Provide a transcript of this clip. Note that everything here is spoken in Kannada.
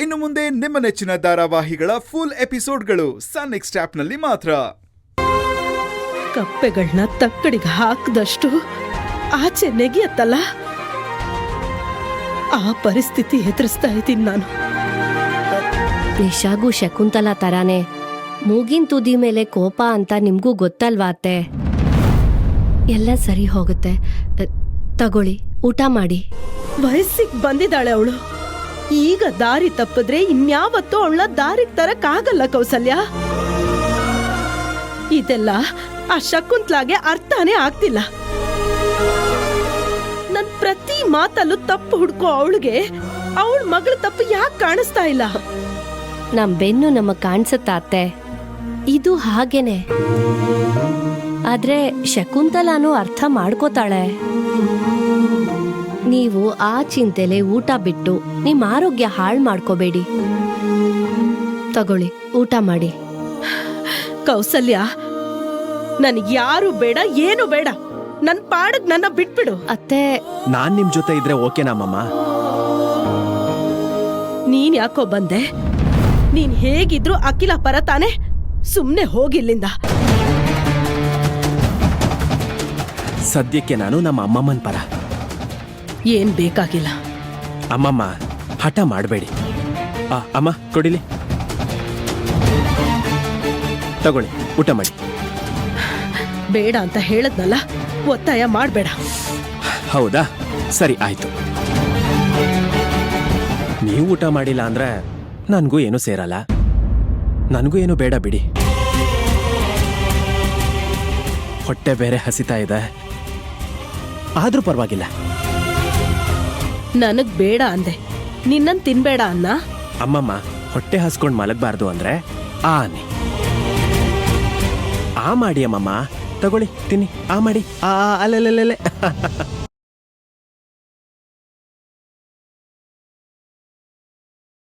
ಇನ್ನು ಮುಂದೆ ನಿಮ್ಮ ನೆಚ್ಚಿನ ಧಾರಾವಾಹಿಗಳ ಫುಲ್ ಎಪಿಸೋಡ್ಗಳು ಸನ್ ನೆಕ್ಸ್ಟ್ ಆಪ್ನಲ್ಲಿ ಮಾತ್ರ. ಕಪ್ಪೆಗಳನ್ನ ತಕ್ಕಡಿಗೆ ಹಾಕದಷ್ಟು ಆಚೆ ನೆಗೆಯತ್ತಲ್ಲ, ಆ ಪರಿಸ್ಥಿತಿ ಎದುರಿಸ್ತಾ ಇದ್ದೀನಿ ನಾನು. ನಿಶಾಗೂ ಶಕುಂತಲಾ ತರಾನೇ ಮೂಗಿನ ತುದಿ ಮೇಲೆ ಕೋಪ ಅಂತ ನಿಮ್ಗೂ ಗೊತ್ತಲ್ವಾ ಅತ್ತೆ? ಎಲ್ಲ ಸರಿ ಹೋಗುತ್ತೆ. ತಗೊಳ್ಳಿ, ಊಟ ಮಾಡಿ. ವಯಸ್ಸಿಗೆ ಬಂದಿದ್ದಾಳೆ ಅವಳು. ಈಗ ದಾರಿ ತಪ್ಪಿದ್ರೆ ಇನ್ಯಾವತ್ತೂ ಅವಳ ದಾರಿಗೆ ತರಕ್ಕಾಗಲ್ಲ ಕೌಸಲ್ಯ. ಇದೆಲ್ಲ ಆ ಶಕುಂತ್ಲಾಗೆ ಅರ್ಥನೇ ಆಗ್ತಿಲ್ಲ. ನನ್ ಪ್ರತಿ ಮಾತಲ್ಲೂ ತಪ್ಪು ಹುಡ್ಕೋ ಅವಳಿಗೆ ಅವಳ ಮಗಳ ತಪ್ಪು ಯಾಕೆ ಕಾಣಿಸ್ತಾ ಇಲ್ಲ? ನಮ್ ಬೆನ್ನು ನಮಗ್ ಕಾಣಿಸುತ್ತಾ ಅತ್ತೆ? ಇದು ಹಾಗೇನೆ. ಆದ್ರೆ ಶಕುಂತಲಾನು ಅರ್ಥ ಮಾಡ್ಕೋತಾಳೆ. ನೀವು ಆ ಚಿಂತೆಲೆ ಊಟ ಬಿಟ್ಟು ನಿಮ್ ಆರೋಗ್ಯ ಹಾಳು ಮಾಡ್ಕೋಬೇಡಿ. ತಗೊಳ್ಳಿ, ಊಟ ಮಾಡಿ. ಕೌಸಲ್ಯ, ನನಗ್ ಯಾರು ಬೇಡ, ಏನು ಬೇಡ. ನನ್ ಪಾಡಗ್ ನನ್ನ ಬಿಟ್ಬಿಡು. ಅತ್ತೆ, ನಾನ್ ನಿಮ್ ಜೊತೆ ಇದ್ರೆ ಓಕೆನಾ? ನೀನ್ ಯಾಕೋ ಬಂದೆ? ನೀನ್ ಹೇಗಿದ್ರು ಅಖಿಲ ಪರ ತಾನೆ. ಸುಮ್ನೆ ಹೋಗಿಲ್ಲಿಂದ. ಸದ್ಯಕ್ಕೆ ನಾನು ನಮ್ಮ ಅಮ್ಮಮ್ಮನ ಪರ. ಏನ್ ಬೇಕಾಗಿಲ್ಲ. ಅಮ್ಮಮ್ಮ ಹಠ ಮಾಡಬೇಡಿ. ಅಮ್ಮ ಕೊಡಿಲಿ, ತಗೊಳ್ಳಿ, ಊಟ ಮಾಡಿ. ಬೇಡ ಅಂತ ಹೇಳದ್ನಲ್ಲ, ಒತ್ತಾಯ ಮಾಡ್ಬೇಡ. ಹೌದಾ, ಸರಿ ಆಯ್ತು. ನೀವು ಊಟ ಮಾಡಿಲ್ಲ ಅಂದ್ರೆ ನನ್ಗೂ ಏನು ಸೇರಲ್ಲ. ನನಗೂ ಏನು ಬೇಡ ಬಿಡಿ. ಹೊಟ್ಟೆ ಬೇರೆ ಹಸಿತಾ ಇದೆ. ಆದ್ರೂ ಪರವಾಗಿಲ್ಲ. ನನಗ್ ಬೇಡ ಅಂದೆ, ನಿನ್ನನ್ ತಿನ್ಬೇಡ ಅನ್ನ. ಅಮ್ಮಮ್ಮ ಹೊಟ್ಟೆ ಹಸ್ಕೊಂಡ್ ಮಲಗಬಾರ್ದು ಅಂದ್ರೆ ಆನೆ ಆ ಮಾಡಿ ಅಮ್ಮಮ್ಮ. ತಗೊಳ್ಳಿ, ತಿನ್ನಿ. ಆ ಮಾಡಿ. ಅಲ್ಲೇ